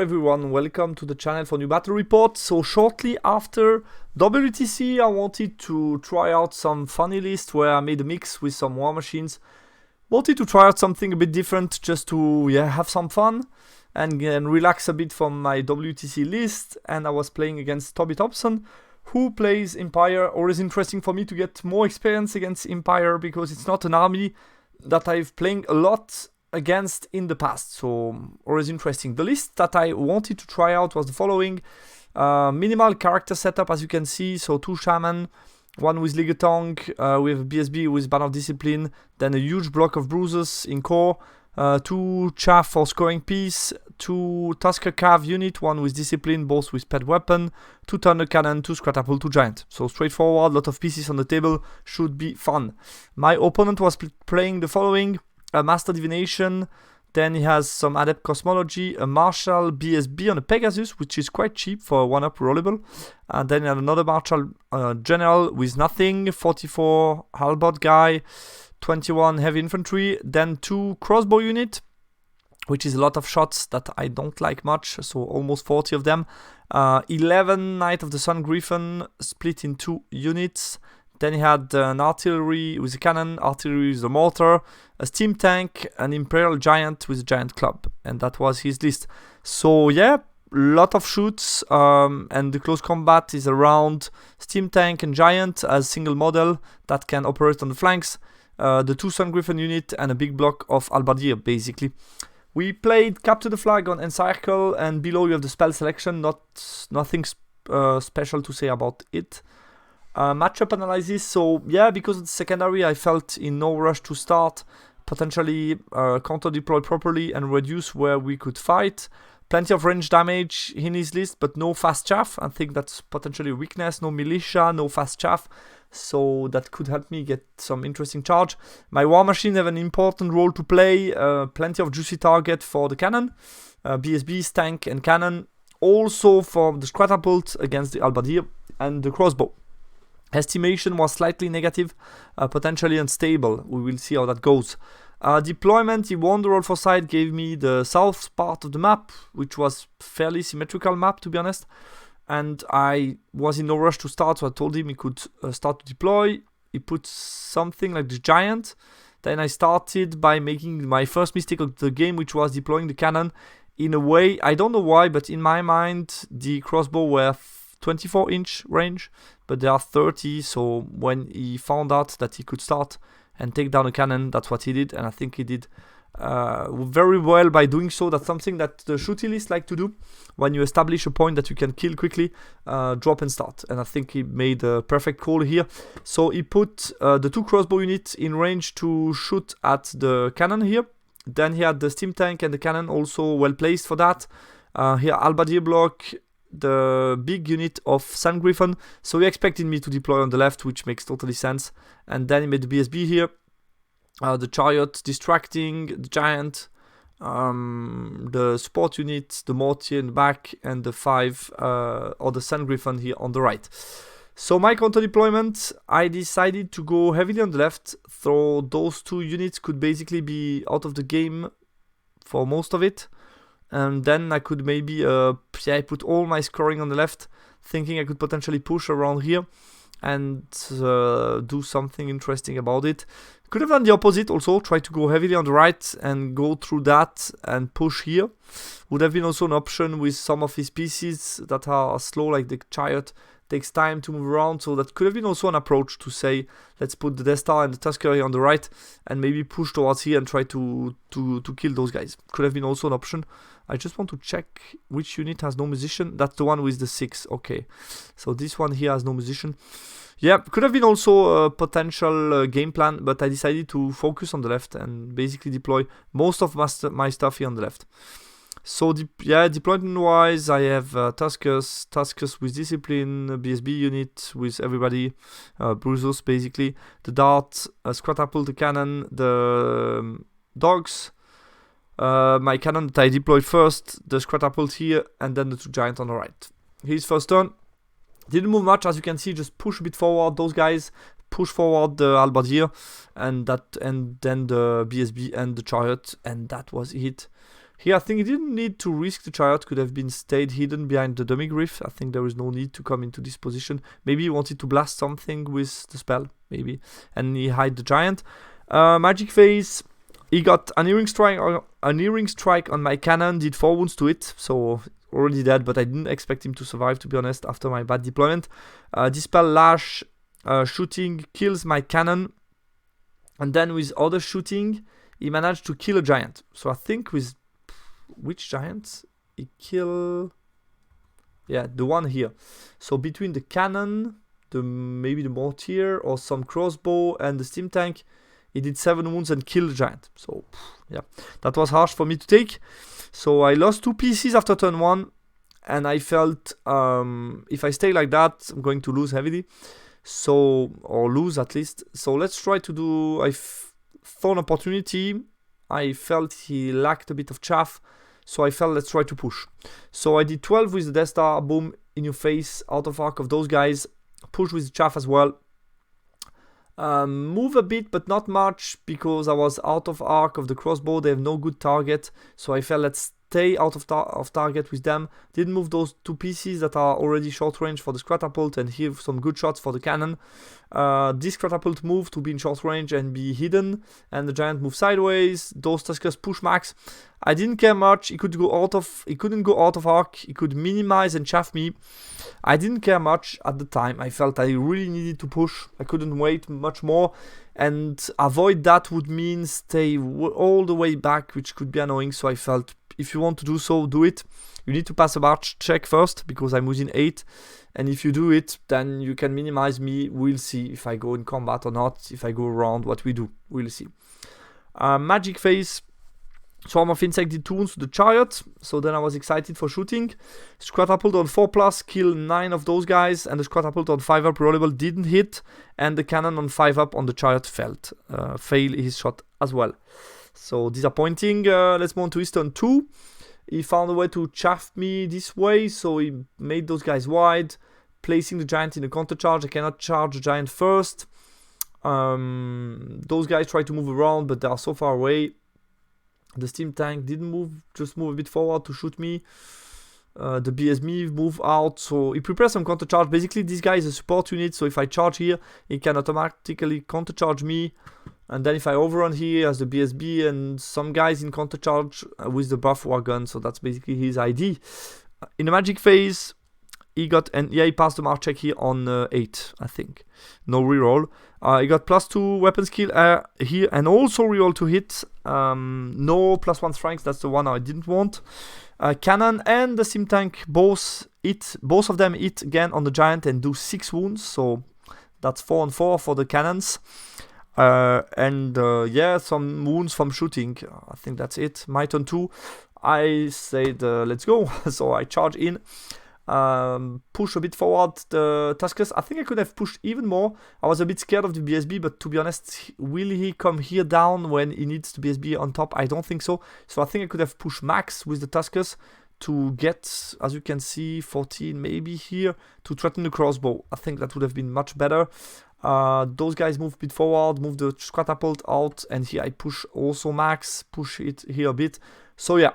everyone, welcome to the channel for new battle report. So shortly after WTC I wanted to try out some funny list where I made a mix with some war machines. Wanted to try out something a bit different just to have some fun and relax a bit from my WTC list. And I was playing against Toby Thompson, who plays Empire. Always interesting for me to get more experience against Empire because it's not an army that I've played a lot against in the past, so always interesting. The list that I wanted to try out was the following: minimal character setup, as you can see. So 2 shaman, 1 with Ligatong, with BSB with Ban of Discipline, then a huge block of bruises in core, 2 chaff for scoring piece, 2 Tusker Cav unit, 1 with Discipline, both with pet weapon, 2 Thunder Cannon, 2 Scratapult, 2 Giant. So straightforward, lot of pieces on the table, should be fun. My opponent was playing the following: a Master Divination, then he has some Adept Cosmology, a Marshal BSB on a Pegasus, which is quite cheap for a 1-up rollable, and then he had another Marshal General with nothing, 44 Halberd guy, 21 Heavy Infantry, then 2 Crossbow unit, which is a lot of shots that I don't like much, so almost 40 of them, 11 Knight of the Sun Griffin split in 2 units. Then he had an artillery with a cannon, artillery with a mortar, a steam tank, an Imperial Giant with a giant club. And that was his list. So yeah, lot of shoots, and the close combat is around steam tank and giant as single model that can operate on the flanks, the 2 Sun Griffin unit, and a big block of Halberdier basically. We played Capture the Flag on Encircle, and below you have the spell selection, nothing special to say about it. Matchup analysis. So yeah, because it's secondary, I felt in no rush to start, potentially counter deploy properly and reduce where we could fight. Plenty of range damage in his list, but no fast chaff. I think that's potentially a weakness. No militia, no fast chaff, so that could help me get some interesting charge. My war machine have an important role to play. Plenty of juicy target for the cannon, BSBs, tank and cannon, also for the Scratapult against the Halberdier and the crossbow. Estimation was slightly negative, potentially unstable. We will see how that goes. Deployment, the Wanderer for side gave me the south part of the map, which was fairly symmetrical map, to be honest. And I was in no rush to start, so I told him he could start to deploy. He put something like the giant. Then I started by making my first mistake of the game, which was deploying the cannon in a way, I don't know why, but in my mind, the crossbow were 24-inch range, but they are 30, so when he found out that he could start and take down a cannon, that's what he did, and I think he did very well by doing so. That's something that the shooty list like to do. When you establish a point that you can kill quickly, drop and start, and I think he made a perfect call here. So he put the 2 crossbow units in range to shoot at the cannon here. Then he had the steam tank and the cannon also well placed for that. Here Halberdier block, the big unit of Sun Griffin, so he expected me to deploy on the left, which makes totally sense. And then he made the BSB here, the chariot distracting, the giant, the support unit, the mortier in the back, and the 5 or the Sun Griffin here on the right. So my counter deployment, I decided to go heavily on the left, so those 2 units could basically be out of the game for most of it. And then I could maybe I put all my scoring on the left, thinking I could potentially push around here and do something interesting about it. Could have done the opposite also, try to go heavily on the right and go through that and push here. Would have been also an option with some of his pieces that are slow, like the chariot takes time to move around, so that could have been also an approach to say, let's put the Death Star and the Tusker here on the right and maybe push towards here and try to kill those guys. Could have been also an option. I just want to check which unit has no musician. That's the one with the 6. Okay, so this one here has no musician. Yeah, could have been also a potential game plan, but I decided to focus on the left and basically deploy most of my stuff here on the left. So deployment wise, I have Tuskers with Discipline, BSB unit with everybody, Bruises basically, the Dart, Scratapult, the cannon, the dogs, my cannon that I deployed first, the Scratapult here, and then the 2 giant on the right. His first turn didn't move much, as you can see, just push a bit forward, those guys, push forward the Halberdier, and then the BSB and the chariot, and that was it. Here I think he didn't need to risk the chariot, could have been stayed hidden behind the dummy griff. I think there is no need to come into this position. Maybe he wanted to blast something with the spell, maybe, and he hide the giant. Magic phase, he got an earring strike on my cannon, did 4 wounds to it, so already dead, but I didn't expect him to survive, to be honest, after my bad deployment. Dispel Lash shooting kills my cannon, and then with other shooting he managed to kill a giant. So I think with which giant he killed? Yeah, the one here. So between the cannon, maybe the mortar or some crossbow and the steam tank, he did 7 wounds and killed the giant. So yeah, that was harsh for me to take. So I lost 2 pieces after turn 1, and I felt if I stay like that, I'm going to lose heavily. So, or lose at least. So let's try to do. I saw an opportunity. I felt he lacked a bit of chaff, so I felt let's try to push. So I did 12 with the Death Star, boom, in your face, out of arc of those guys. Push with the chaff as well. Move a bit, but not much, because I was out of arc of the crossbow. They have no good target, so I felt let's stay out of target with them. Didn't move those 2 pieces that are already short range for the catapult, and here some good shots for the cannon. This catapult moved to be in short range and be hidden, and the giant moved sideways. Those Tuskers push max. I didn't care much. He couldn't go out of arc. He could minimize and chaff me. I didn't care much at the time. I felt I really needed to push. I couldn't wait much more, and avoid that would mean stay all the way back, which could be annoying. So I felt if you want to do so, do it. You need to pass a march check first, because I'm within 8. And if you do it, then you can minimize me. We'll see if I go in combat or not. If I go around, what we do. We'll see. Magic phase. Swarm of Insect did 2 wounds to the chariot. So then I was excited for shooting. Catapult on 4+, kill 9 of those guys. And the catapult on 5+ rollable didn't hit. And the cannon on 5+ on the chariot failed. Fail his shot as well. So disappointing. Let's move on to his turn 2. He found a way to chaff me this way, so he made those guys wide, placing the giant in a counter charge. I cannot charge the giant first. Those guys try to move around, but they are so far away. The steam tank didn't move, just move a bit forward to shoot me. The BSB move out, so he prepares some counter charge. Basically, this guy is a support unit, so if I charge here, he can automatically counter charge me. And then if I overrun here as the BSB and some guys in counter charge with the buff wagon, so that's basically his ID. In the magic phase, he got, and yeah, he passed the march check here on 8, I think. No reroll. He got +2 weapon skill here, and also reroll to hit. No +1 strength, that's the one I didn't want. Cannon and the steam tank both of them hit again on the giant and do 6 wounds, so that's 4 and 4 for the cannons. Yeah, some wounds from shooting. I think that's it. My turn 2. I said let's go. So I charge in, push a bit forward the Tuskers. I think I could have pushed even more. I was a bit scared of the BSB, but to be honest, will he come here down when he needs the BSB on top? I don't think so. So I think I could have pushed max with the Tuskers to get, as you can see, 14 maybe here to threaten the crossbow. I think that would have been much better. Those guys move a bit forward, move the catapult out, and here I push also max, push it here a bit. So yeah,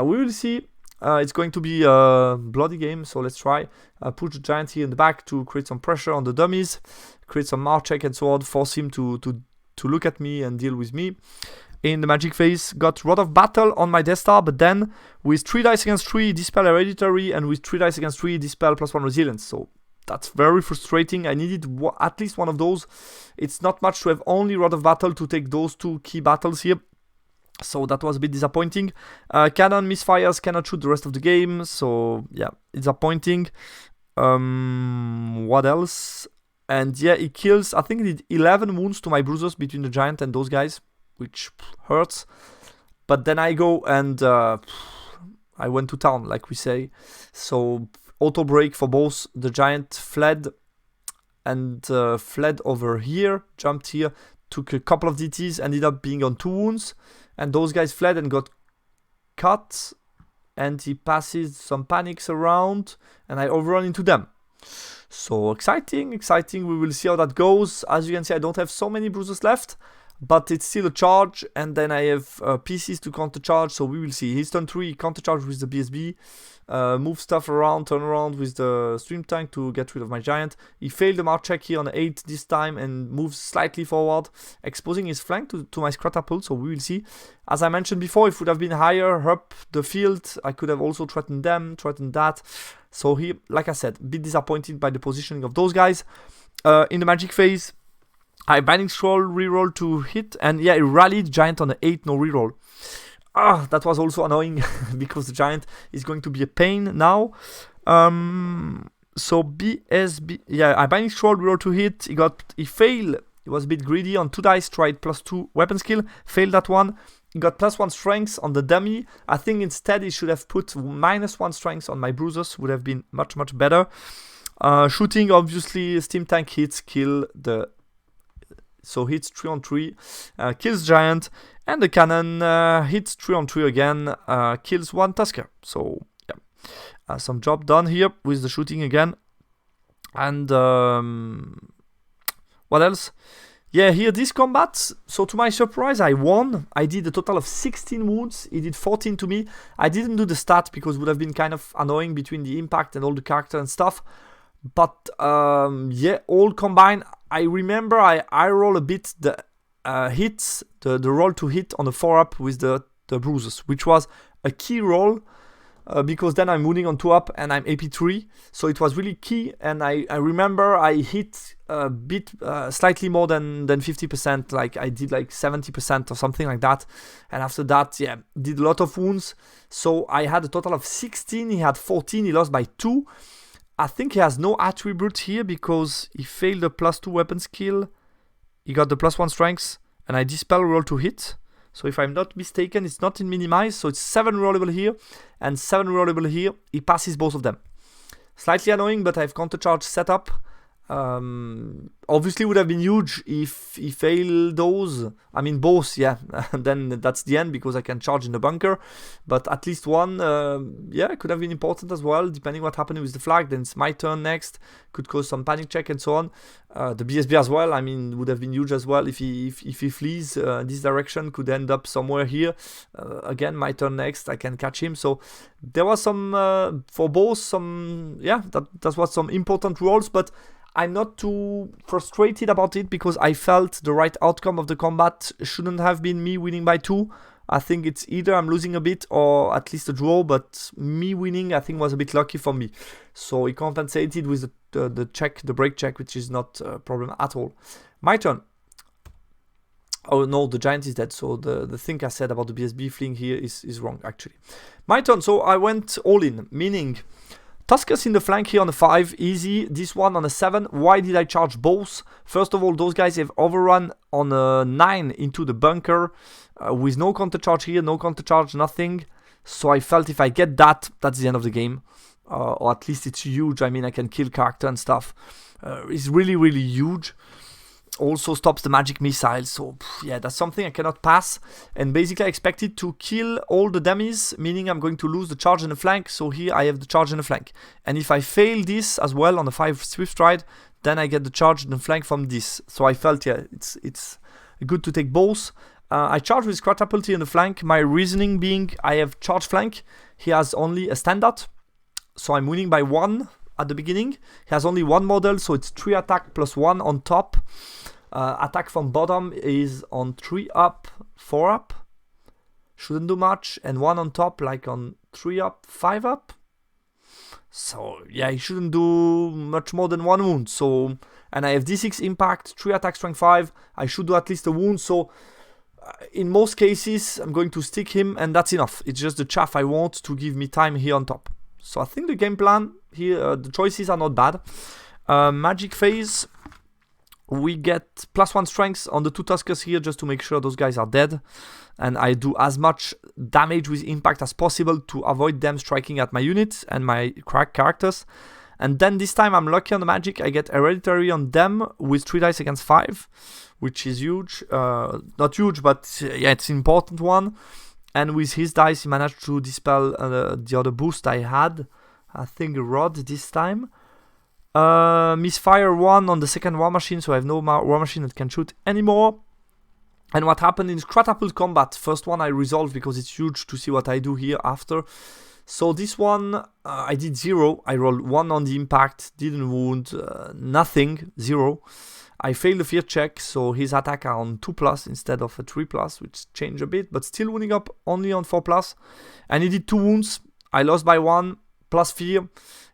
we will see. It's going to be a bloody game, so let's try. Push the giant here in the back to create some pressure on the dummies, create some march check and so on, force him to look at me and deal with me. In the magic phase, got Rod of Battle on my Death Star, but then with 3 dice against 3, Dispel Hereditary, and with 3 dice against 3, Dispel +1 Resilience. So that's very frustrating. I needed at least one of those. It's not much to have only Rod of Battle to take those 2 key battles here. So that was a bit disappointing. Cannon misfires, cannot shoot the rest of the game. So yeah, disappointing. What else? And yeah, he kills, I think he did 11 wounds to my bruisers between the giant and those guys, which hurts. But then I go and I went to town, like we say. So auto break for both. The giant fled and fled over here, jumped here, took a couple of DTs, ended up being on 2 wounds. And those guys fled and got cut. And he passes some panics around, and I overrun into them. So exciting. We will see how that goes. As you can see, I don't have so many bruises left. but it's still a charge, and then I have PCs to counter charge, so we will see. His turn 3, counter charge with the BSB, move stuff around, turn around with the stream tank to get rid of my giant. He failed the march check here on 8 this time and moves slightly forward, exposing his flank to my catapult, so we will see. As I mentioned before, if it would have been higher up the field, I could have also threatened them, threatened that. So he, like I said, a bit disappointed by the positioning of those guys. In the magic phase, I Binding Scroll reroll to hit, and yeah, he rallied giant on the 8, no reroll. That was also annoying because the giant is going to be a pain now. So BSB, yeah, I Binding Scroll reroll to hit. He failed. He was a bit greedy on 2 dice. Tried +2 weapon skill, failed that one. He got +1 strength on the dummy. I think instead he should have put -1 strength on my bruisers. Would have been much better. Shooting, obviously, steam tank hits, kill the. So hits 3 on 3, kills giant, and the cannon hits 3 on 3 again, kills 1 Tusker. So yeah, some job done here with the shooting again. And what else? Yeah, here this combat, so to my surprise I won. I did a total of 16 wounds, he did 14 to me. I didn't do the stat because it would have been kind of annoying between the impact and all the character and stuff. But yeah, all combined, I remember I roll a bit the hits, the roll to hit on the 4-up with the bruises, which was a key roll because then I'm wounding on 2-up and I'm AP3, so it was really key. And I remember I hit a bit slightly more than 50%, like I did like 70% or something like that. And after that, yeah, did a lot of wounds. So I had a total of 16, he had 14, he lost by 2. I think he has no attribute here because he failed the +2 weapon skill. He got the +1 strength, and I dispel roll to hit. So if I'm not mistaken, it's not in minimize. So it's 7 rollable here and 7 rollable here. He passes both of them. Slightly annoying, but I have counter charge set up. Obviously would have been huge if he failed those. I mean both, yeah. Then that's the end because I can charge in the bunker. But at least one, yeah, could have been important as well. Depending what happened with the flag, then it's my turn next. Could cause some panic check and so on. The BSB as well, I mean, would have been huge as well if he flees this direction. Could end up somewhere here. Again, my turn next. I can catch him. So there was some for both some, yeah, that was some important rolls, but I'm not too frustrated about it because I felt the right outcome of the combat shouldn't have been me winning by 2. I think it's either I'm losing a bit or at least a draw, but me winning I think was a bit lucky for me. So he compensated with the break check, which is not a problem at all. My turn. Oh no, the giant is dead, so the thing I said about the BSB fleeing here is wrong actually. My turn, so I went all in, meaning Tuskers in the flank here on a 5, easy. This one on a 7. Why did I charge both? First of all, those guys have overrun on a 9 into the bunker with no counter charge here, no counter charge, nothing. So I felt if I get that, that's the end of the game. Or at least it's huge. I mean, I can kill character and stuff. It's really huge. Also stops the magic missile, so yeah, that's something I cannot pass. And basically I expected to kill all the dummies, meaning I'm going to lose the charge in the flank. So here I have the charge in the flank, and if I fail this as well on the 5 swift stride, then I get the charge in the flank from this. So I felt, yeah, it's good to take both. I charge with catapult in the flank, my reasoning being I have charge flank. He has only a standard, so I'm winning by 1 at the beginning. He has only 1 model, so it's 3 attack plus 1 on top. Attack from bottom is on 3 up, 4 up. Shouldn't do much. And 1 on top, like on 3 up, 5 up. So yeah, he shouldn't do much more than 1 wound. So, and I have D6 impact, 3 attack, strength 5. I should do at least a wound. So in most cases, I'm going to stick him, and that's enough. It's just the chaff I want to give me time here on top. So I think the game plan here, the choices are not bad. Magic phase. We get +1 strength on the 2 Tuskers here just to make sure those guys are dead. And I do as much damage with impact as possible to avoid them striking at my units and my characters. And then this time I'm lucky on the magic. I get hereditary on them with 3 dice against 5, which is huge. Not huge, but yeah, it's an important one. And with his dice, he managed to dispel the other boost I had. I think Rod this time. Misfire 1 on the second war machine, so I have no war machine that can shoot anymore. And what happened in catapult combat, first one I resolved because it's huge to see what I do here after. So this one, I did 0. I rolled 1 on the impact, didn't wound, nothing, 0. I failed the fear check, so his attack are on 2+, instead of a 3+, which changed a bit, but still wounding up only on 4+. And he did 2 wounds. I lost by 1, plus fear.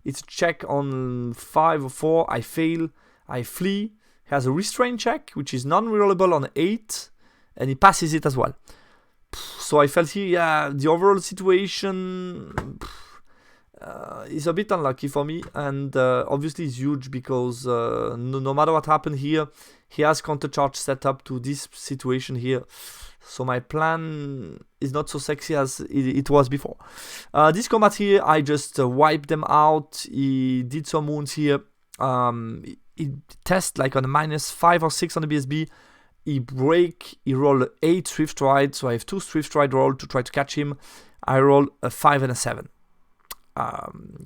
It's a check on 5 or 4. I fail. I flee. He has a restraint check, which is non-rerollable on 8. And he passes it as well. So I felt here, yeah, the overall situation is a bit unlucky for me. And obviously it's huge because no matter what happened here, he has countercharge set up to this situation here. So my plan is not so sexy as it was before. This combat here, I just wiped them out. He did some wounds here. He test like on a -5 or 6 on the BSB. He break, he rolled 8 Swift Stride, so I have 2 Swift Stride roll to try to catch him. I roll a 5 and a 7.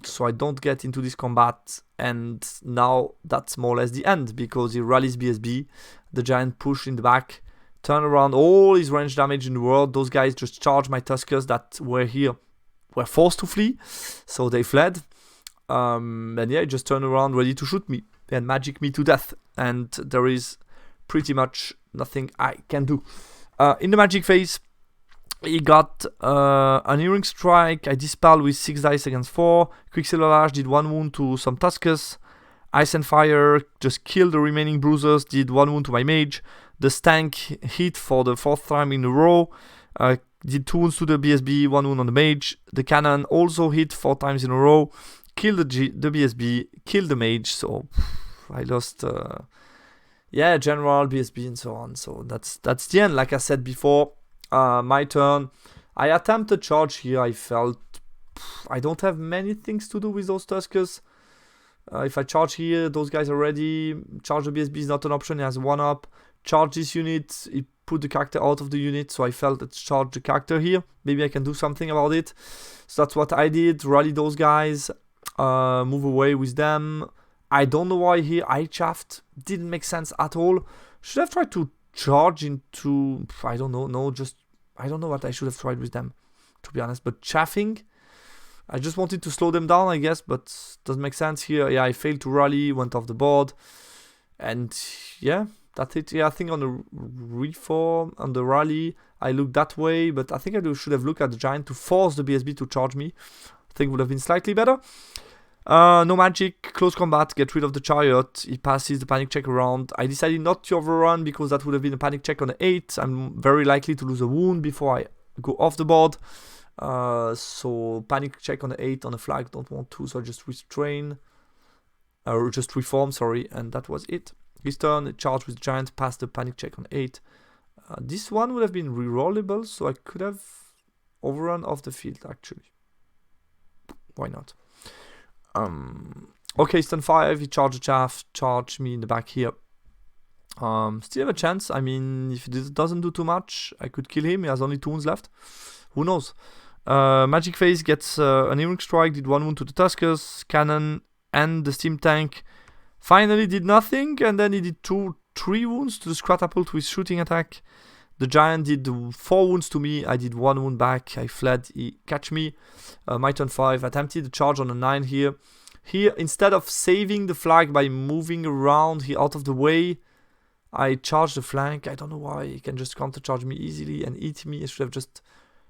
So I don't get into this combat, and now that's more or less the end, because he rallies BSB, the giant push in the back, turn around all his range damage in the world. Those guys just charge my Tuskers that were here, were forced to flee, so they fled. And yeah, just turn around ready to shoot me and magic me to death, and there is pretty much nothing I can do. In the magic phase, he got an Earring Strike. I dispel with 6 dice against 4. Quicksilver Lash did 1 wound to some Tuskers. Ice and Fire just killed the remaining bruisers, did 1 wound to my mage. The Stank hit for the 4th time in a row. Did 2 wounds to the BSB, 1 wound on the mage. The cannon also hit 4 times in a row. Killed the BSB, killed the mage. So I lost... yeah, general, BSB, and so on. So that's the end. Like I said before, my turn. I attempted charge here. I felt I don't have many things to do with those Tuskers. If I charge here, those guys are ready. Charge the BSB is not an option. He has 1 up. Charge this unit. He put the character out of the unit. So I felt let's charge the character here. Maybe I can do something about it. So that's what I did. Rally those guys. Move away with them. I don't know why here I chaffed. Didn't make sense at all. Should have tried to charge into... I don't know. No, just... I don't know what I should have tried with them, to be honest. But chaffing... I just wanted to slow them down, I guess. But doesn't make sense here. Yeah, I failed to rally. Went off the board. And yeah, that's it. Yeah, I think on the reform, on the rally, I looked that way. But I think I should have looked at the giant to force the BSB to charge me. I think would have been slightly better. No magic, close combat, get rid of the chariot. He passes the panic check around. I decided not to overrun because that would have been a panic check on the 8. I'm very likely to lose a wound before I go off the board. So panic check on the 8 on the flag, don't want to, so I just restrain. Or just reform, sorry, and that was it. His turn, charge with giant, pass the panic check on 8. This one would have been rerollable, so I could have overrun off the field actually. Why not? Okay, stun 5, he charged a chaff, charge me in the back here. Still have a chance. I mean, if it doesn't do too much, I could kill him. He has only 2 wounds left. Who knows? Magic Phase gets an Earring Strike, did 1 wound to the Tuskers, cannon, and the steam tank. Finally did nothing, and then he did 3 wounds to the Scratapult with shooting attack. The giant did 4 wounds to me. I did 1 wound back. I fled. He catch me. My turn 5. Attempted the charge on a 9 here. Here, instead of saving the flag by moving around here out of the way, I charged the flank. I don't know why. He can just counter charge me easily and eat me. I should have just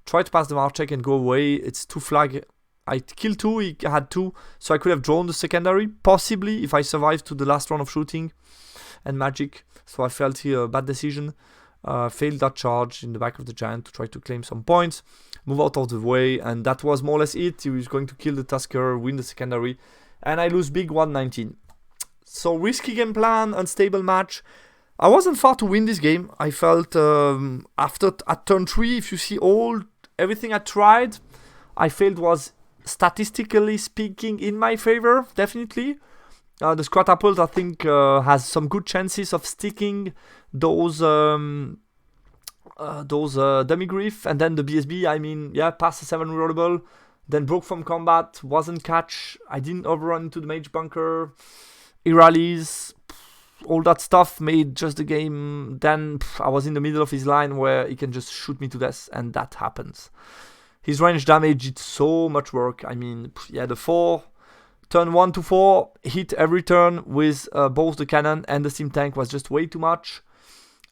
tried to pass the march check and go away. It's 2 flag. I killed 2. He had 2. So I could have drawn the secondary. Possibly if I survived to the last round of shooting and magic. So I felt here a bad decision. Failed that charge in the back of the giant to try to claim some points, move out of the way, and that was more or less it. He was going to kill the Tusker, win the secondary, and I lose big 119. So risky game plan, unstable match. I wasn't far to win this game. I felt at turn 3, if you see everything I tried, I felt was statistically speaking in my favor, definitely. The Scratapult, I think, has some good chances of sticking those Demigriff, and then the BSB, I mean, yeah, passed the 7 rerollable, then broke from combat, wasn't catch, I didn't overrun into the mage bunker, he rallies, all that stuff made just the game. Then I was in the middle of his line where he can just shoot me to death, and that happens. His range damage did so much work. I mean, yeah, the 4, turn 1 to 4, hit every turn with both the cannon and the steam tank was just way too much.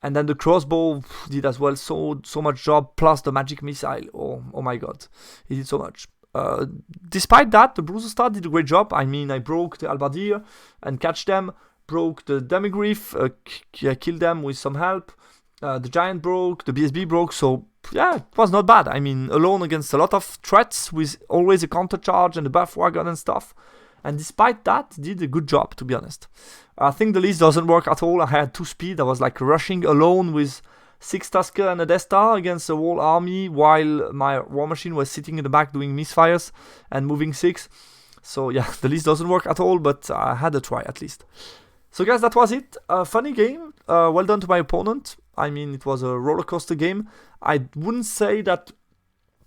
And then the crossbow did as well so much job, plus the magic missile. Oh my god, he did so much. Despite that, the Bruiser Star did a great job. I mean, I broke the Halberdier and catch them, broke the Demigriff, killed them with some help. The Giant broke, the BSB broke, so yeah, it was not bad. I mean, alone against a lot of threats with always a counter charge and the buff wagon and stuff. And despite that, did a good job, to be honest. I think the list doesn't work at all. I had 2 speed. I was like rushing alone with 6 Tusker and a Death Star against the whole army, while my War Machine was sitting in the back doing misfires and moving 6. So yeah, the list doesn't work at all, but I had a try at least. So guys, that was it. Funny game. Well done to my opponent. I mean, it was a roller coaster game. I wouldn't say that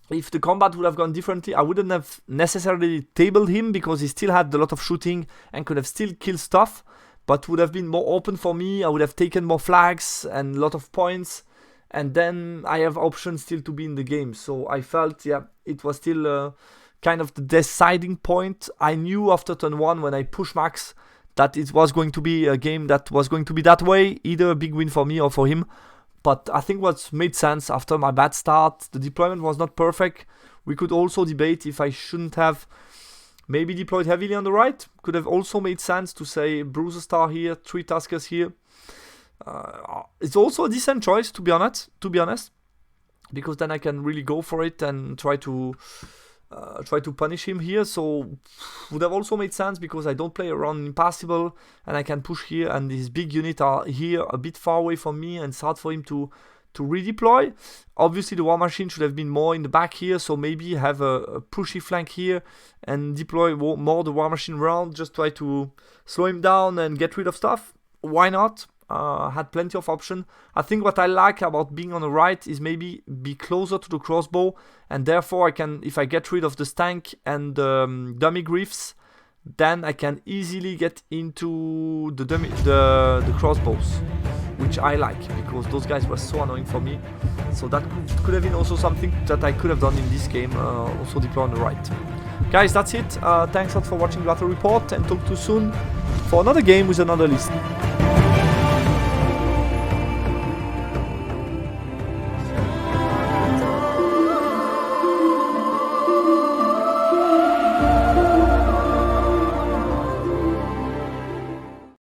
if the combat would have gone differently, I wouldn't have necessarily tabled him, because he still had a lot of shooting and could have still killed stuff, but would have been more open for me. I would have taken more flags and a lot of points, and then I have options still to be in the game. So I felt, yeah, it was still kind of the deciding point. I knew after turn 1 when I push max that it was going to be a game that was going to be that way, either a big win for me or for him. But I think what made sense after my bad start, the deployment was not perfect. We could also debate if I shouldn't have maybe deployed heavily on the right. Could have also made sense to say Bruiser Star here, 3 Tuskers here. It's also a decent choice, to be honest, because then I can really go for it and try to punish him here. So would have also made sense, because I don't play around Impassable and I can push here, and these big units are here a bit far away from me, and it's hard for him to redeploy. Obviously the War Machine should have been more in the back here, so maybe have a pushy flank here and deploy more the War Machine round, just try to slow him down and get rid of stuff. Why not? Had plenty of options. I think what I like about being on the right is maybe be closer to the crossbow, and therefore I can, if I get rid of the stank and the dummy griffs, then I can easily get into the crossbows, which I like, because those guys were so annoying for me. So that could have been also something that I could have done in this game, also deploy on the right. Guys, that's it. Thanks a lot for watching Battle Report, and talk to you soon for another game with another list.